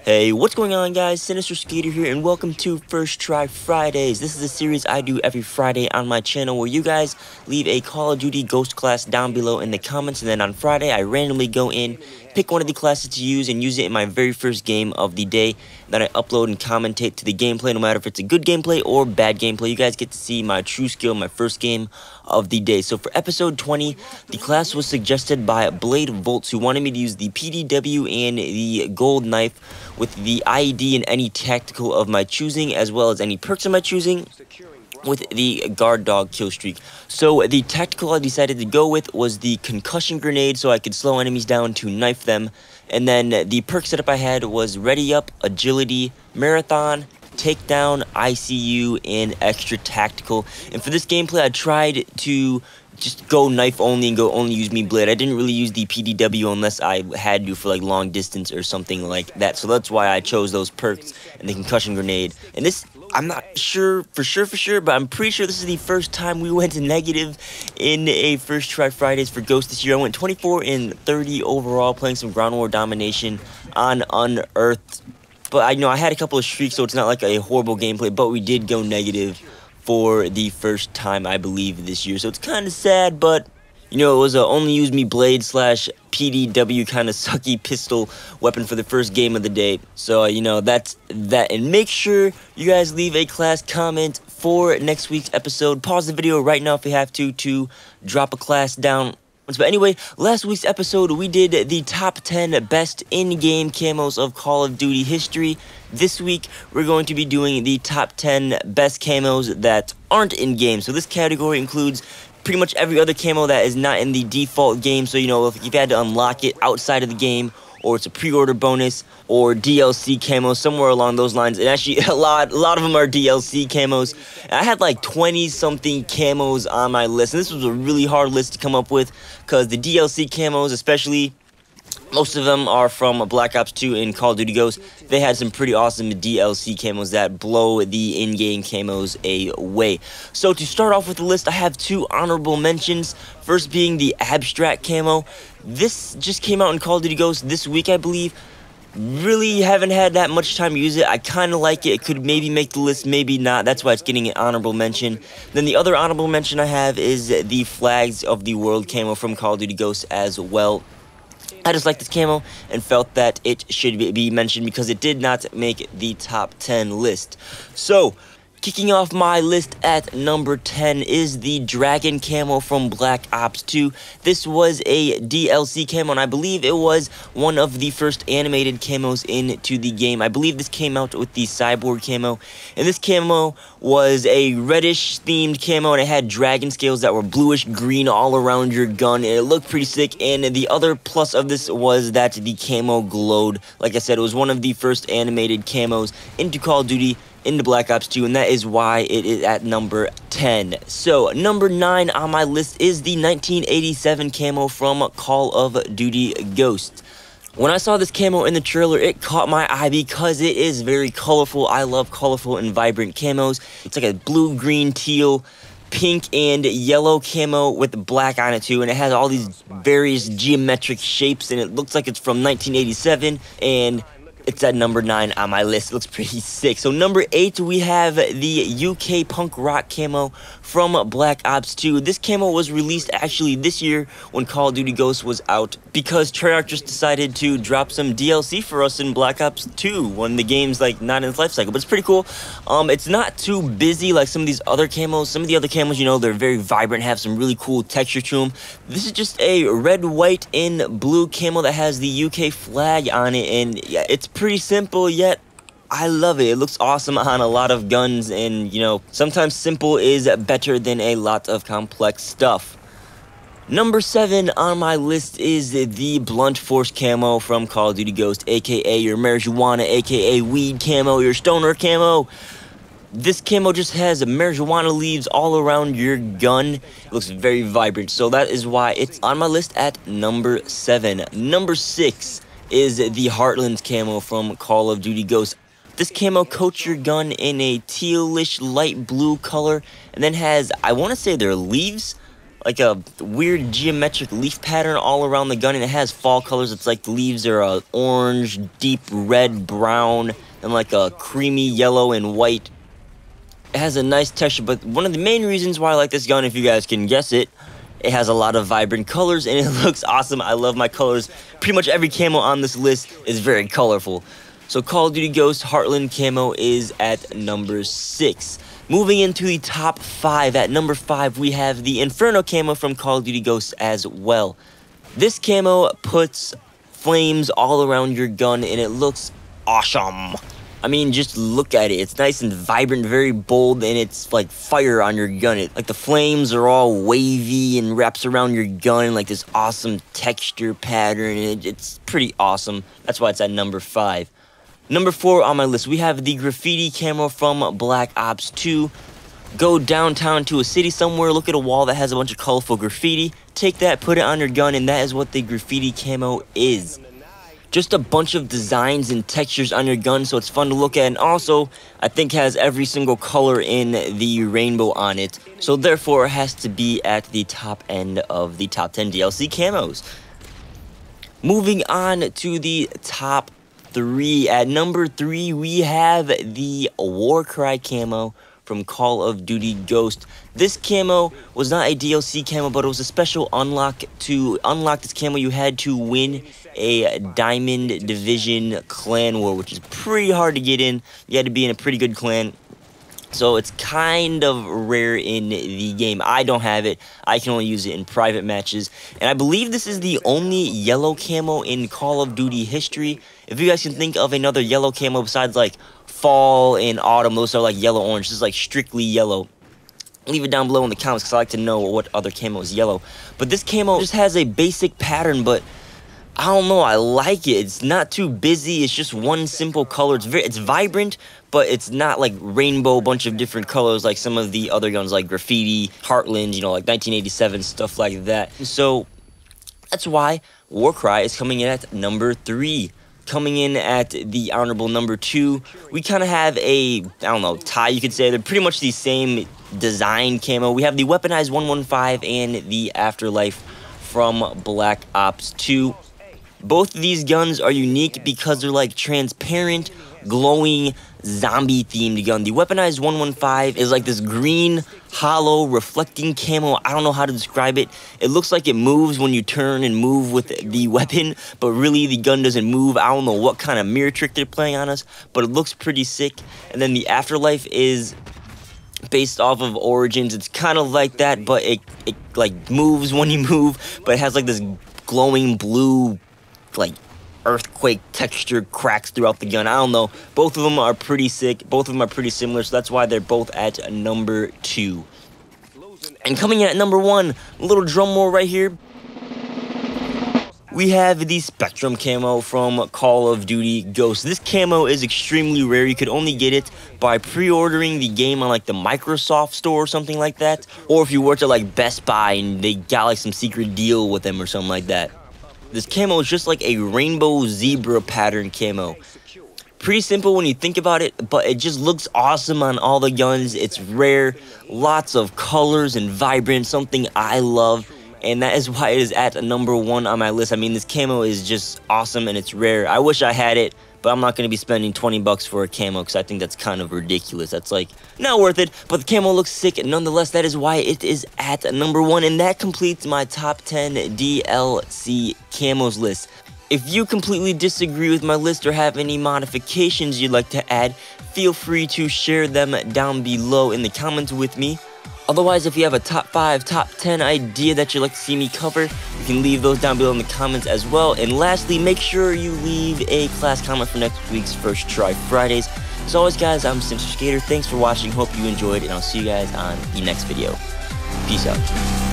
Hey, what's going on, guys? Sinister Skater here, and welcome to First Try Fridays. This is a series I do every Friday on my channel where you guys leave a Call of Duty Ghost class down below in the comments, and then on Friday I randomly go in, pick one of the classes to use, and use it in my very first game of the day. Then I upload and commentate to the gameplay, no matter if it's a good gameplay or bad gameplay. You guys get to see my true skill, my first game of the day. So for episode 20, the class was suggested by Blade Volts, who wanted me to use the PDW and the gold knife with the IED and any tactical of my choosing, as well as any perks of my choosing, with the guard dog kill streak. So the tactical I decided to go with was the concussion grenade, so I could slow enemies down to knife them. And then the perk setup I had was ready up, agility, marathon, takedown, ICU, and extra tactical. And for this gameplay I tried to just go knife only and go only use me blade. I didn't really use the PDW unless I had to for like long distance or something like that. So that's why I chose those perks and the concussion grenade. And this, I'm not sure for sure, but I'm pretty sure this is the first time we went negative in a First Try Fridays for Ghost this year. I went 24 and 30 overall, playing some ground war domination on Unearthed. But I had a couple of streaks, so it's not like a horrible gameplay, but we did go negative for the first time, I believe, this year. So it's kind of sad, but, it was a only use me blade slash PDW kind of sucky pistol weapon for the first game of the day. So, that's that. And make sure you guys leave a class comment for next week's episode. Pause the video right now if you have to drop a class down. But anyway, last week's episode, we did the top 10 best in-game camos of Call of Duty history. This week, we're going to be doing the top 10 best camos that aren't in-game. So this category includes pretty much every other camo that is not in the default game. So, if you've had to unlock it outside of the game, or it's a pre-order bonus, or DLC camos, somewhere along those lines. And actually, a lot of them are DLC camos. And I had like 20-something camos on my list, and this was a really hard list to come up with, because the DLC camos, especially, most of them are from Black Ops 2 and Call of Duty Ghosts. They had some pretty awesome DLC camos that blow the in-game camos away. So to start off with the list, I have two honorable mentions. First being the Abstract camo. This just came out in Call of Duty Ghosts this week, I believe. Really haven't had that much time to use it. I kind of like it. It could maybe make the list, maybe not. That's why it's getting an honorable mention. Then the other honorable mention I have is the Flags of the World camo from Call of Duty Ghosts as well. I just like this camo and felt that it should be mentioned because it did not make the top 10 list. So, kicking off my list at number 10 is the Dragon camo from Black Ops 2. This was a DLC camo, and I believe it was one of the first animated camos into the game. I believe this came out with the Cyborg camo, and this camo was a reddish themed camo, and it had dragon scales that were bluish green all around your gun, and it looked pretty sick. And the other plus of this was that the camo glowed. Like I said, it was one of the first animated camos into Call of Duty, into Black Ops 2, and that is why it is at number 10. So, number 9 on my list is the 1987 camo from Call of Duty Ghosts. When I saw this camo in the trailer, it caught my eye because it is very colorful. I love colorful and vibrant camos. It's like a blue, green, teal, pink, and yellow camo with black on it too, and it has all these various geometric shapes, and it looks like it's from 1987, and it's at number 9 on my list. It looks pretty sick. So number 8, we have the UK punk rock camo from Black Ops 2. This camo was released actually this year when Call of Duty Ghosts was out, because Treyarch just decided to drop some DLC for us in Black Ops 2 when the game's like not in its life cycle. But it's pretty cool. It's not too busy like some of these other camos. Some of the other camos, they're very vibrant, have some really cool texture to them. This is just a red, white, and blue camo that has the UK flag on it, and yeah, it's pretty simple, yet I love it. It looks awesome on a lot of guns, and sometimes simple is better than a lot of complex stuff. Number 7 on my list is the Blunt Force camo from Call of Duty Ghost, aka your marijuana, aka weed camo, your stoner camo. This camo just has marijuana leaves all around your gun. It looks very vibrant, so that is why it's on my list at number 7. Number 6 is the Heartlands camo from Call of Duty Ghosts. This camo coats your gun in a tealish light blue color, and then has, I want to say they're leaves. like a weird geometric leaf pattern all around the gun, and it has fall colors. It's like the leaves are orange, deep red, brown, and like a creamy yellow and white. It has a nice texture, but one of the main reasons why I like this gun, if you guys can guess it, it has a lot of vibrant colors and it looks awesome. I love my colors. Pretty much every camo on this list is very colorful. So Call of Duty Ghost Heartland camo is at number 6. Moving into the top 5, at number 5 we have the Inferno camo from Call of Duty Ghost as well. This camo puts flames all around your gun and it looks awesome. I mean, just look at it. It's nice and vibrant, very bold, and it's like fire on your gun. Like the flames are all wavy and wraps around your gun like this awesome texture pattern. And it's pretty awesome. That's why it's at number 5. Number 4 on my list, we have the graffiti camo from Black Ops 2. Go downtown to a city somewhere, look at a wall that has a bunch of colorful graffiti, take that, put it on your gun, and that is what the graffiti camo is. Just a bunch of designs and textures on your gun, so it's fun to look at, and also, I think has every single color in the rainbow on it, so therefore it has to be at the top end of the top 10 DLC camos. Moving on to the top 3, at number 3 we have the Warcry camo from Call of Duty Ghost. This camo was not a DLC camo, but it was a special unlock. To unlock this camo, you had to win a Diamond Division clan war, which is pretty hard to get in. You had to be in a pretty good clan. So it's kind of rare in the game. I don't have it. I can only use it in private matches. And I believe this is the only yellow camo in Call of Duty history. If you guys can think of another yellow camo besides like fall and autumn, those are like yellow-orange. This is like strictly yellow. Leave it down below in the comments because I like to know what other camo is yellow. But this camo just has a basic pattern, but I don't know, I like it. It's not too busy. It's just one simple color. It's vibrant, but it's not like rainbow, bunch of different colors like some of the other guns like Graffiti, Heartland, you know, like 1987, stuff like that. So that's why Warcry is coming in at number 3. Coming in at the honorable number 2, we kind of have a, I don't know, tie, you could say. They're pretty much the same design camo. We have the weaponized 115 and the Afterlife from Black Ops 2. Both of these guns are unique because they're like transparent, glowing, zombie-themed gun. The weaponized 115 is like this green, hollow, reflecting camo. I don't know how to describe it. It looks like it moves when you turn and move with the weapon, but really the gun doesn't move. I don't know what kind of mirror trick they're playing on us, but it looks pretty sick. And then the Afterlife is based off of Origins. It's kind of like that, but it like moves when you move, but it has like this glowing blue, like earthquake texture cracks throughout the gun. I don't know. Both of them are pretty sick. Both of them are pretty similar, so that's why they're both at number 2. And coming in at number 1, a little drum roll right here. We have the Spectrum camo from Call of Duty Ghost. This camo is extremely rare. You could only get it by pre-ordering the game on like the Microsoft store or something like that. Or if you worked at like Best Buy and they got like some secret deal with them or something like that. This camo is just like a rainbow zebra pattern camo. Pretty simple when you think about it, but it just looks awesome on all the guns. It's rare, lots of colors and vibrant, something I love, and that is why it is at number 1 on my list. I mean, this camo is just awesome and it's rare. I wish I had it, but I'm not going to be spending 20 bucks for a camo because I think that's kind of ridiculous. That's like not worth it, but the camo looks sick. Nonetheless, that is why it is at number 1, and that completes my top 10 DLC camos list. If you completely disagree with my list or have any modifications you'd like to add, feel free to share them down below in the comments with me. Otherwise, if you have a top 5, top 10 idea that you'd like to see me cover, you can leave those down below in the comments as well. And lastly, make sure you leave a class comment for next week's First Try Fridays. As always, guys, I'm Sinister Skater. Thanks for watching. Hope you enjoyed, and I'll see you guys on the next video. Peace out.